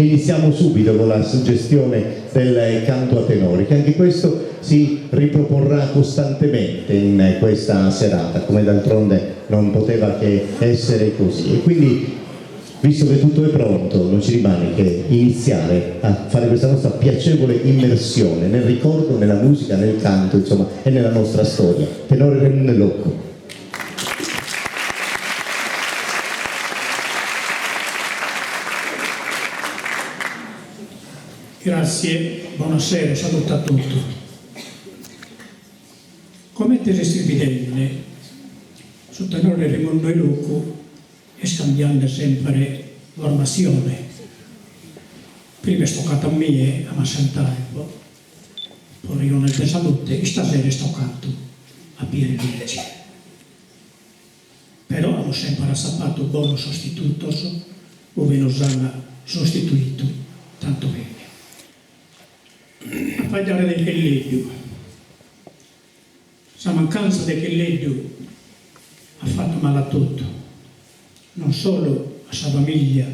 iniziamo subito con la suggestione del canto a tenori, che anche questo si riproporrà costantemente in questa serata, come d'altronde non poteva che essere così. E quindi, visto che tutto è pronto, non ci rimane che iniziare a fare questa nostra piacevole immersione nel ricordo, nella musica, nel canto, insomma, e nella nostra storia. Tenore René Locco. Grazie, buonasera, saluto a tutti. Come te stupidelle, su tenore Raimondo Lucu e scambiando sempre formazione. Prima sto canto a me, a Massantempo, poi io nel salute, e stasera sto canto a Pieri Vici. Però abbiamo sempre sappato buono sostituto, dove nos hanno sostituito tanto bene. A parlare del Chelleggio, la mancanza del Chelleggio ha fatto male a tutto, non solo a sua famiglia,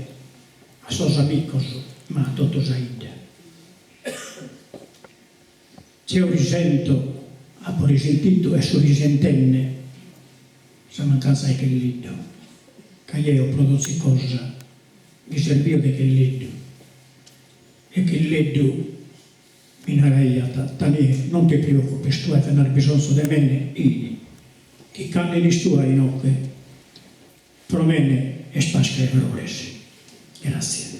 a suoi amici, ma a tutta la India. C'è un risento, ha poi risentito e su risentenne la mancanza del Chelleggio, che io produci cosa, mi serviva del Chelleggio, e Chelleggio in araiata, tani non ti preoccupi, tu hai bisogno di me, che canne di stua in occhio, promene e spasca e progressi. Grazie.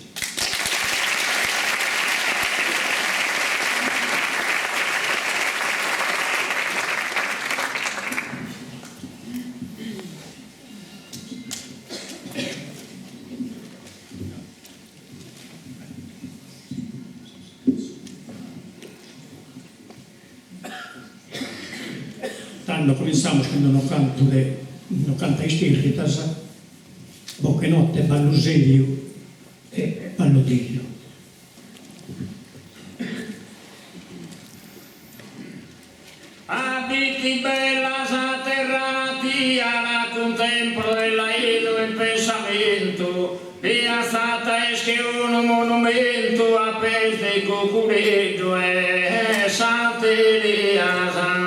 Quando cominciamo quando non canta i stirritas, bocche notte, balluseglio e ballodillo. Abiti bella saterrati alla contemplo della Edo il pensamento, via stata esche un monumento a peste cucureggio e santeria san.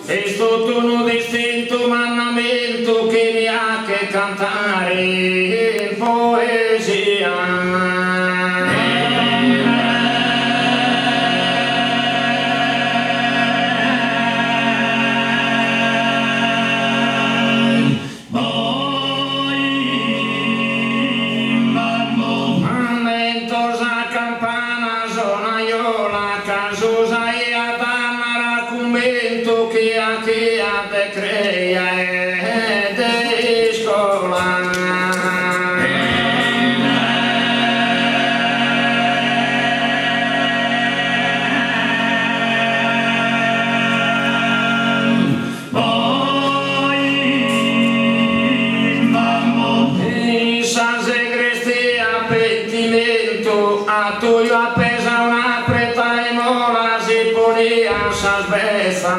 E sotto un distinto mandamento che mi ha che cantare in poesia. Mandentosa campana zonaiola casusa e che a te crea e te scola. Sa segrestia pentimento a tu a pesa una preta e mola si ponia sa sbessa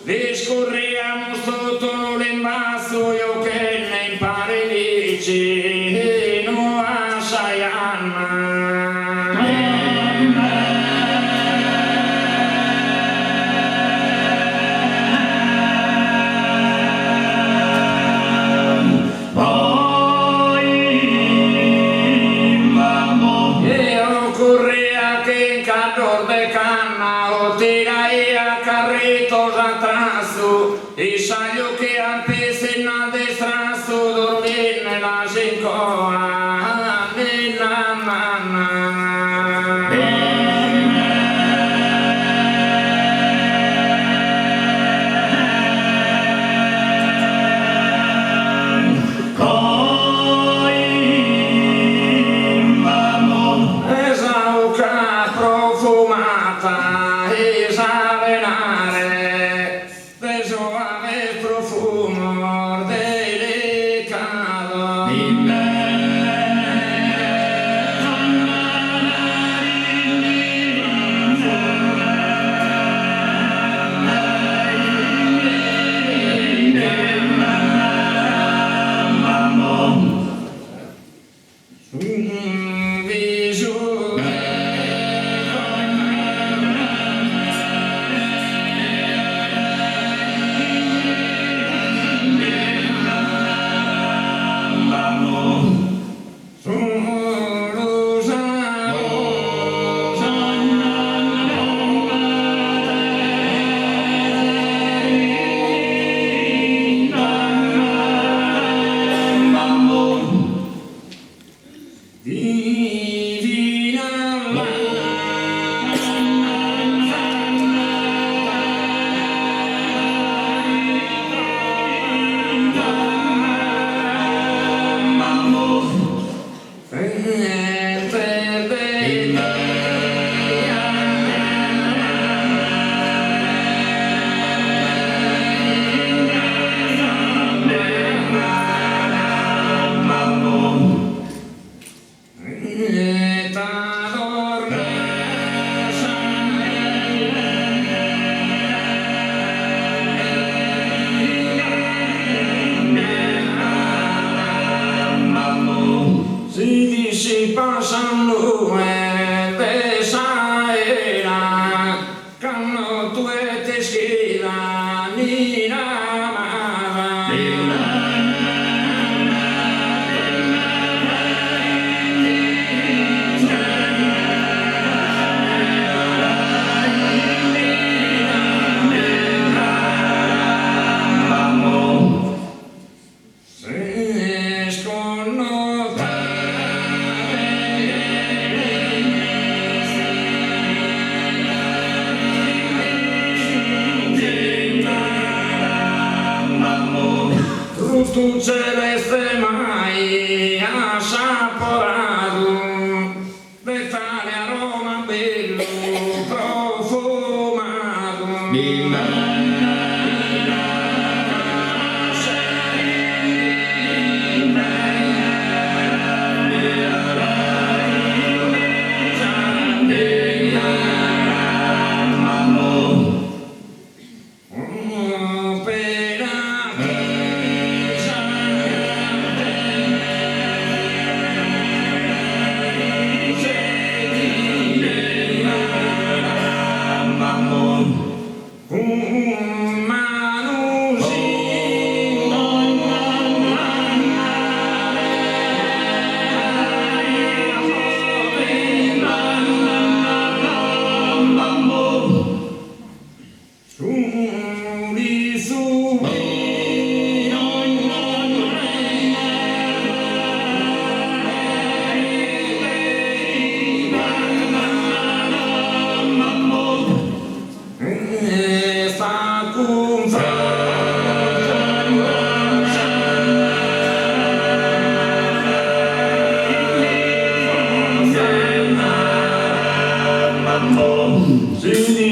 discorriamo sotto l'imbasso io che ne impari vicino a Sayana. Io corria che in cador de canna o tirai a carritos atrás e saglio che anche se non destrasso dormire nella sincoa Tu celeste mai assaporato del tale aroma bello profumato.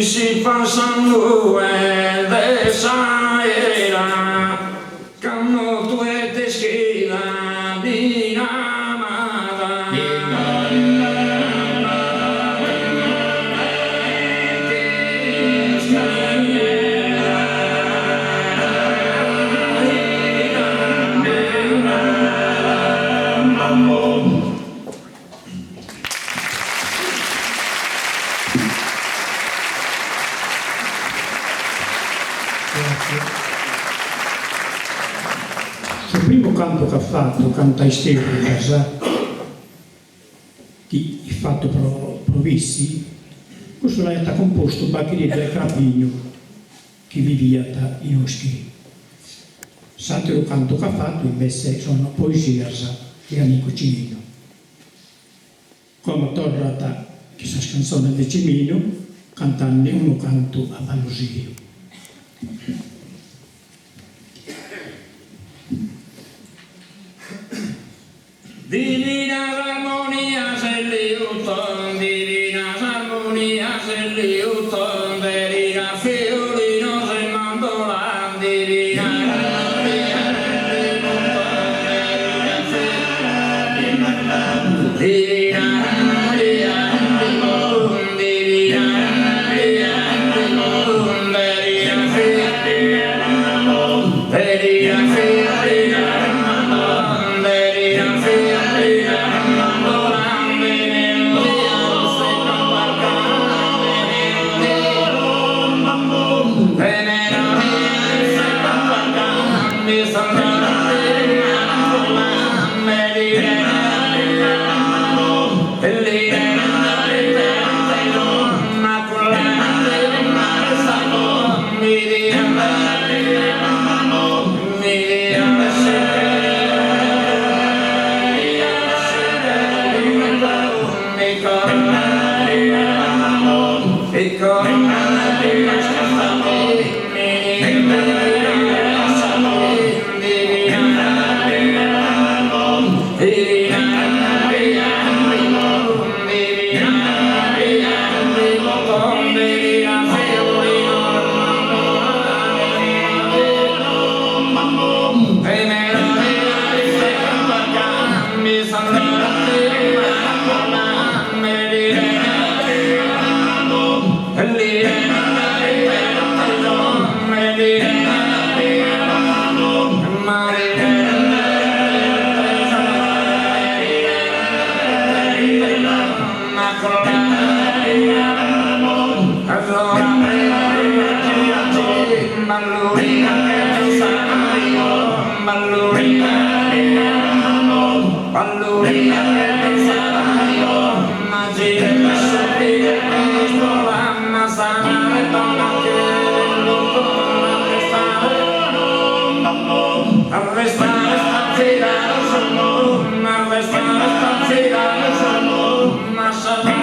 Si passano de saera, canno tu e te schila di namada. Il primo canto che ha fatto, canta Esteria, che ha fatto provissi, questo l'ha composto Baccheri del Crapigno, che viveva in Oschi. L'altro canto che ha fatto invece sono poesie di Amico Cimino. Come tornata questa canzone di Cimino, cantando un canto a Palosio. Divinas armonias el liuton, divinas armonias el liuton, verina fiolinos en mandolán, divinas armonias el liuton, divinas armonias el liuton, divinas armonias el liuton, verina fiolinos, verina fiolinos. ballurina che tu sai, ballurina che tu sai, ma gira e soffia e spola, ma sana e donna che lo torna a restare stasera al sonno, a restare stasera al sonno, ma sarà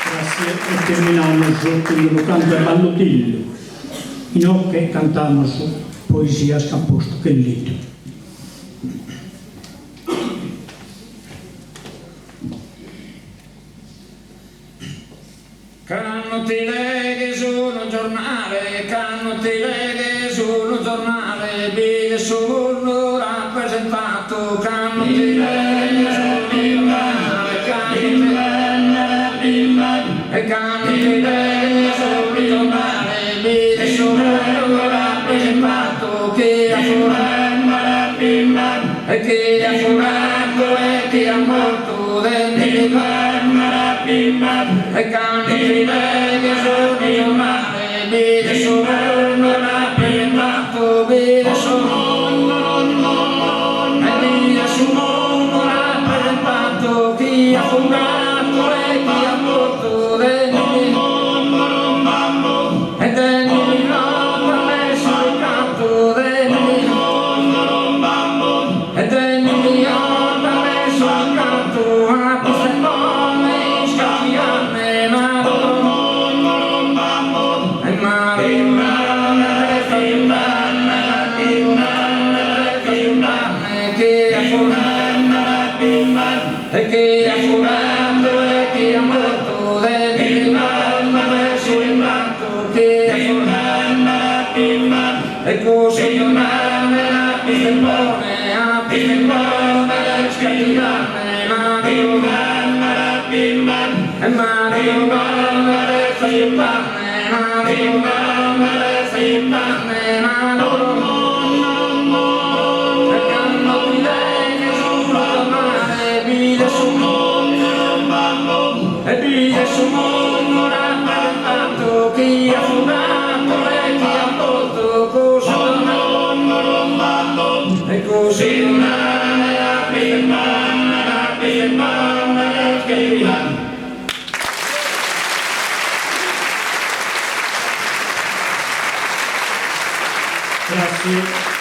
Grazie, e terminamos con lo canto de Ballotillo, no que cantamos poesías que han posto que lido. Canno ti leghi sul giornale, canno ti leghi sul giornale, vedi solo rappresentato, canno ti leghi sul giornale, canno ti leghi sul giornale, vedi solo rappresentato, chi ha furato e chi ha furato e chi ha morto dentro e canno ti leghi sul giornale, vedi solo rappresentato, vedi solo rappresentato, chi ha fondato e chi ha morto e degli ha messo il canto e degli ha messo il canto a queste nome scacchiane e che ha furato e che ha morto dell'anima sul manto che ha furato e così non ha pistolone a pistolone scattivane e Mario Gonna resta il pane Mario Gonna resta il pane Mario e vide su mondo rappresentato chi ha fondato e chi ha tolto così e così una firma che Grazie.